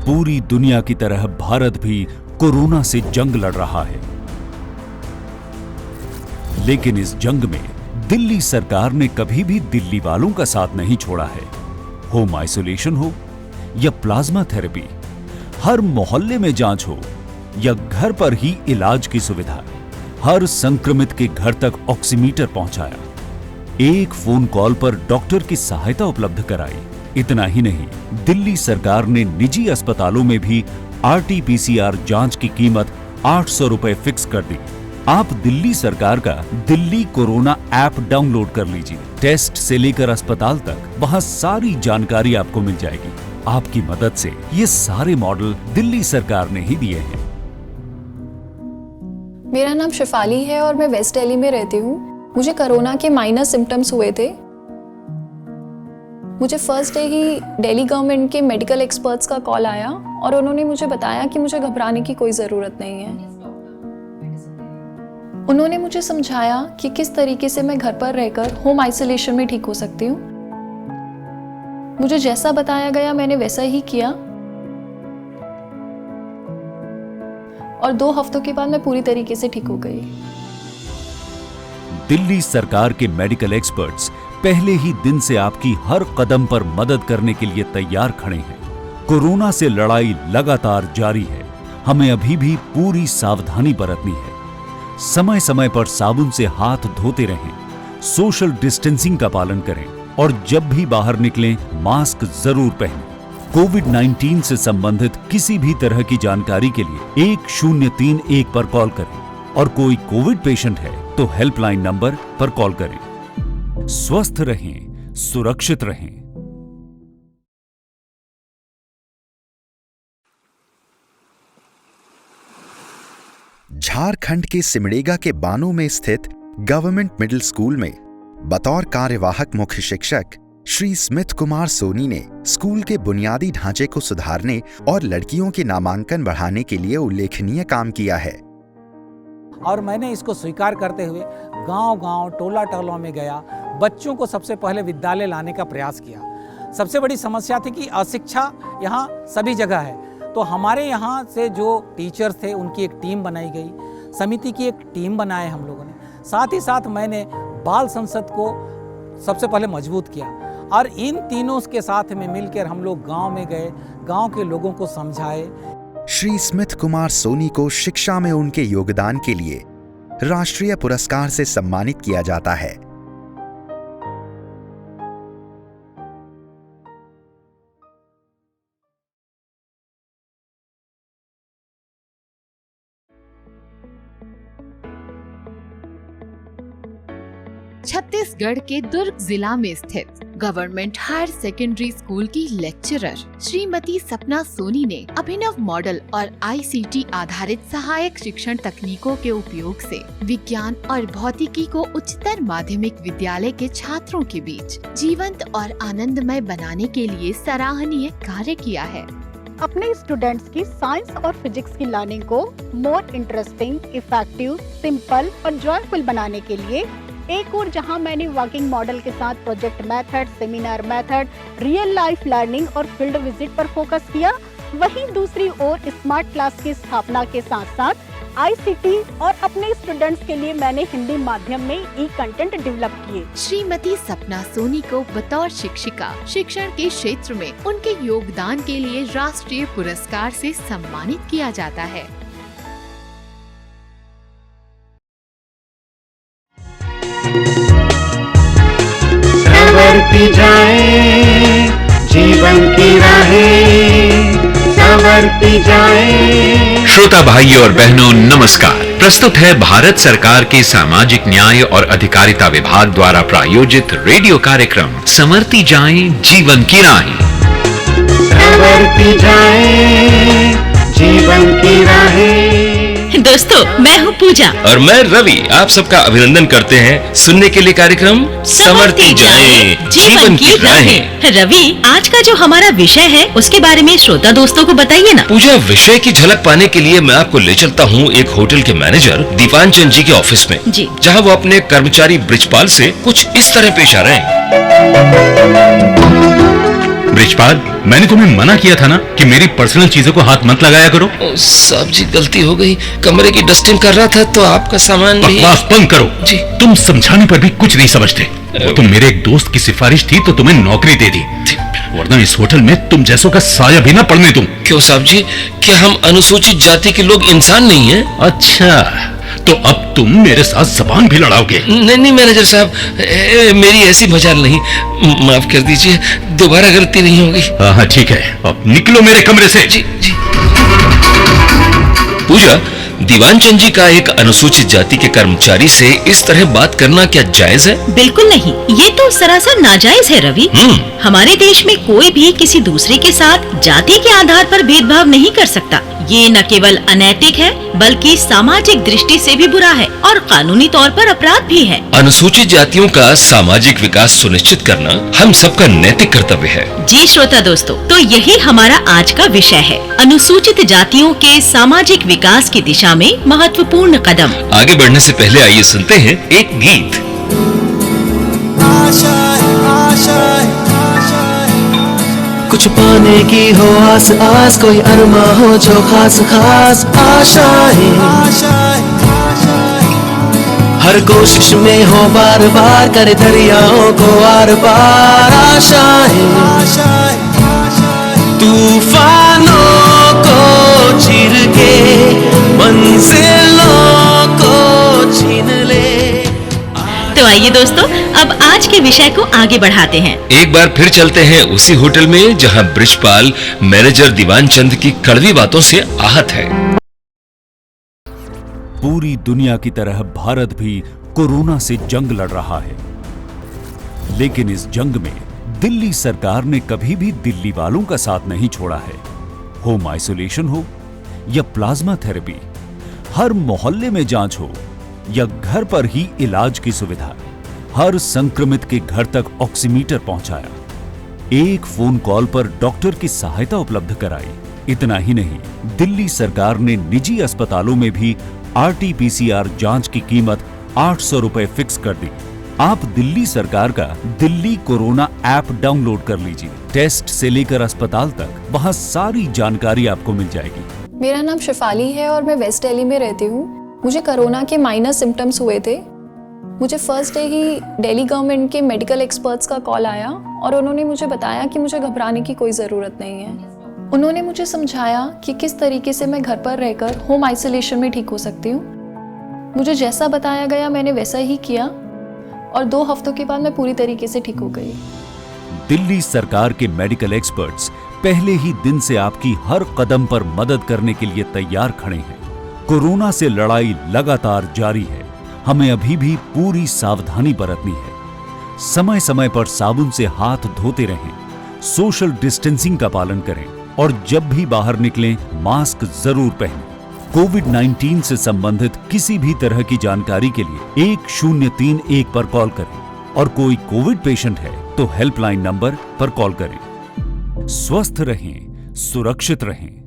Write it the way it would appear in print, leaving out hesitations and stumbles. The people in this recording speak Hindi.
पूरी दुनिया की तरह भारत भी कोरोना से जंग लड़ रहा है। लेकिन इस जंग में दिल्ली सरकार ने कभी भी दिल्ली वालों का साथ नहीं छोड़ा है। होम आइसोलेशन हो या प्लाज्मा थेरेपी, हर मोहल्ले में जांच हो या घर पर ही इलाज की सुविधा, हर संक्रमित के घर तक ऑक्सीमीटर पहुंचाया। एक फोन कॉल पर डॉक्टर की सहायता उपलब्ध कराई। इतना ही नहीं, दिल्ली सरकार ने निजी अस्पतालों में भी RT-PCR जांच की कीमत 800 रुपए फिक्स कर दी। आप दिल्ली सरकार का दिल्ली कोरोना ऐप डाउनलोड कर लीजिए। टेस्ट से लेकर अस्पताल तक वहां सारी जानकारी आपको मिल जाएगी। आपकी मदद से ये सारे मॉडल दिल्ली सरकार ने ही दिए हैं। मेरा नाम शिफाली है और मैं वेस्ट दिल्ली में रहती हूँ। मुझे कोरोना के माइनर सिम्टम्स हुए थे। मुझे फर्स्ट डे ही दिल्ली गवर्नमेंट के मेडिकल एक्सपर्ट्स का कॉल आया और उन्होंने मुझे बताया कि मुझे घबराने की कोई ज़रूरत नहीं है। उन्होंने मुझे समझाया कि किस तरीके से मैं घर पर रहकर होम आइसोलेशन में ठीक हो सकती हूँ। मुझे जैसा बताया गया मैंने वैसा ही किया और 2 हफ्तों के बाद मैं पूरी तरीके से ठीक हो गई। दिल्ली सरकार के मेडिकल एक्सपर्ट्स पहले ही दिन से आपकी हर कदम पर मदद करने के लिए तैयार खड़े हैं। कोरोना से लड़ाई लगातार जारी है। हमें अभी भी पूरी सावधानी बरतनी है। समय समय पर साबुन से हाथ धोते रहें, सोशल डिस्टेंसिंग का पालन करें और जब भी बाहर निकलें मास्क जरूर पहनें। कोविड-19 से संबंधित किसी भी तरह की जानकारी के लिए 1031 पर कॉल करें और कोई कोविड पेशेंट है तो हेल्पलाइन नंबर पर कॉल करें। स्वस्थ रहें, सुरक्षित रहें। झारखंड के सिमडेगा के बानो में स्थित गवर्नमेंट मिडिल स्कूल में बतौर कार्यवाहक मुख्य शिक्षक श्री स्मिथ कुमार सोनी ने स्कूल के बुनियादी ढांचे को सुधारने और लड़कियों के नामांकन बढ़ाने के लिए उल्लेखनीय काम किया है। और मैंने इसको स्वीकार करते हुए गांव-गांव, टोला-टोला में गया, बच्चों को सबसे पहले विद्यालय लाने का प्रयास किया। सबसे बड़ी समस्या थी कि अशिक्षा यहाँ सभी जगह है, तो हमारे यहाँ से जो टीचर्स थे उनकी एक टीम बनाई गई, समिति की एक टीम बनाए हम लोगों ने। साथ ही साथ मैंने बाल संसद को सबसे पहले मजबूत किया और इन तीनों के साथ में मिलकर हम लोग गांव में गए, गांव के लोगों को समझाए। श्री स्मिथ कुमार सोनी को शिक्षा में उनके योगदान के लिए राष्ट्रीय पुरस्कार से सम्मानित किया जाता है। छत्तीसगढ़ के दुर्ग जिला में स्थित गवर्नमेंट हायर सेकेंडरी स्कूल की लेक्चरर श्रीमती सपना सोनी ने अभिनव मॉडल और ICT आधारित सहायक शिक्षण तकनीकों के उपयोग से विज्ञान और भौतिकी को उच्चतर माध्यमिक विद्यालय के छात्रों के बीच जीवंत और आनंदमय बनाने के लिए सराहनीय कार्य किया है। अपने स्टूडेंट्स की साइंस और फिजिक्स की लर्निंग को मोर इंटरेस्टिंग, इफेक्टिव, सिंपल और जॉयफुल बनाने के लिए एक और जहां मैंने वर्किंग मॉडल के साथ project method, seminar method, real life learning और फील्ड विजिट पर फोकस किया, वहीं दूसरी ओर स्मार्ट क्लास की स्थापना के साथ साथ ICT और अपने स्टूडेंट्स के लिए मैंने हिंदी माध्यम में कंटेंट डेवलप किए। श्रीमती सपना सोनी को बतौर शिक्षिका शिक्षण के क्षेत्र में उनके योगदान के लिए राष्ट्रीय पुरस्कार से सम्मानित किया जाता है। संवरती जाए जीवन की राहें, संवरती जाए। श्रोता भाइयों और बहनों नमस्कार। प्रस्तुत है भारत सरकार के सामाजिक न्याय और अधिकारिता विभाग द्वारा प्रायोजित रेडियो कार्यक्रम संवरती जाए जीवन की राहें। संवरती जाए जीवन की राहें। दोस्तों, मैं हूँ पूजा और मैं रवि। आप सबका अभिनंदन करते हैं सुनने के लिए कार्यक्रम संवरती जाए जीवन की राहें। रवि, आज का जो हमारा विषय है उसके बारे में श्रोता दोस्तों को बताइए ना। पूजा, विषय की झलक पाने के लिए मैं आपको ले चलता हूँ एक होटल के मैनेजर दीपांचन जी के ऑफिस में जी, जहाँ वो अपने कर्मचारी ब्रिजपाल से कुछ इस तरह पेश आ रहे हैं। ब्रिजपाल, मैंने तुम्हें मना किया था ना कि मेरी पर्सनल चीजों को हाथ मत लगाया करो। साहब जी गलती हो गई, कमरे की डस्टिंग कर रहा था तो आपका सामान भी। बकवास बंद करो जी। तुम समझाने पर भी कुछ नहीं समझते। तुम मेरे एक दोस्त की सिफारिश थी तो तुम्हें नौकरी दे दी, वरना इस होटल में तुम जैसों का साया भी ना पड़ने दूं। क्यों साहब जी, क्या हम अनुसूचित जाति के लोग इंसान नहीं हैं? अच्छा, तो अब तुम मेरे साथ जबान भी लड़ाओगे? नहीं मैनेजर साहब, मेरी ऐसी मजाल नहीं, माफ कर दीजिए, दोबारा गलती नहीं होगी। हाँ ठीक है, अब निकलो मेरे कमरे से। जी जी। पूजा, दीवान चंद जी का एक अनुसूचित जाति के कर्मचारी से इस तरह बात करना क्या जायज है? बिल्कुल नहीं, ये तो सरासर नाजायज है रवि। हमारे देश में कोई भी किसी दूसरे के साथ जाति के आधार पर भेदभाव नहीं कर सकता। ये न केवल अनैतिक है बल्कि सामाजिक दृष्टि से भी बुरा है और कानूनी तौर पर अपराध भी है। अनुसूचित जातियों का सामाजिक विकास सुनिश्चित करना हम सबका नैतिक कर्तव्य है। जी श्रोता दोस्तों, तो यही हमारा आज का विषय है, अनुसूचित जातियों के सामाजिक विकास की दिशा में महत्वपूर्ण कदम। आगे बढ़ने से पहले आइए सुनते हैं एक गीत। कुछ पाने की हो आस आस, कोई अरमा हो जो खास खास आशाएं, हर कोशिश में हो बार बार, करे दरियाओं को आर पार आशाएं, तूफानों को चीर के मंजिलों को छीन ले। तो आइए दोस्तों, अब आज के विषय को आगे बढ़ाते हैं। एक बार फिर चलते हैं उसी होटल में जहां ब्रिजपाल मैनेजर दीवान चंद की कड़वी बातों से आहत है। पूरी दुनिया की तरह भारत भी कोरोना से जंग लड़ रहा है, लेकिन इस जंग में दिल्ली सरकार ने कभी भी दिल्ली वालों का साथ नहीं छोड़ा है। होम आइसोलेशन हो या प्लाज्मा थेरेपी, हर मोहल्ले में जांच हो या घर पर ही इलाज की सुविधा, हर संक्रमित के घर तक ऑक्सीमीटर पहुंचाया, एक फोन कॉल पर डॉक्टर की सहायता उपलब्ध कराई। इतना ही नहीं, दिल्ली सरकार ने निजी अस्पतालों में भी RT-PCR जांच की कीमत 800 रुपए फिक्स कर दी। आप दिल्ली सरकार का दिल्ली कोरोना ऐप डाउनलोड कर लीजिए। टेस्ट से लेकर अस्पताल तक वहां सारी जानकारी आपको मिल जाएगी। मेरा नाम शिफाली है और मैं वेस्ट दिल्ली में रहती हूँ। मुझे कोरोना के माइनर सिम्टम्स हुए थे। मुझे फर्स्ट डे ही दिल्ली गवर्नमेंट के मेडिकल एक्सपर्ट्स का कॉल आया और उन्होंने मुझे बताया कि मुझे घबराने की कोई ज़रूरत नहीं है। उन्होंने मुझे समझाया कि किस तरीके से मैं घर पर रहकर होम आइसोलेशन में ठीक हो सकती हूँ। मुझे जैसा बताया गया मैंने वैसा ही किया और 2 हफ्तों के बाद मैं पूरी तरीके से ठीक हो गई। दिल्ली सरकार के मेडिकल एक्सपर्ट्स पहले ही दिन से आपकी हर कदम पर मदद करने के लिए तैयार खड़े हैं। कोरोना से लड़ाई लगातार जारी है। हमें अभी भी पूरी सावधानी बरतनी है। समय समय पर साबुन से हाथ धोते रहें, सोशल डिस्टेंसिंग का पालन करें और जब भी बाहर निकलें मास्क जरूर पहनें। कोविड-19 से संबंधित किसी भी तरह की जानकारी के लिए 1031 पर कॉल करें और कोई कोविड पेशेंट है तो हेल्पलाइन नंबर पर कॉल करें। स्वस्थ रहें, सुरक्षित रहें।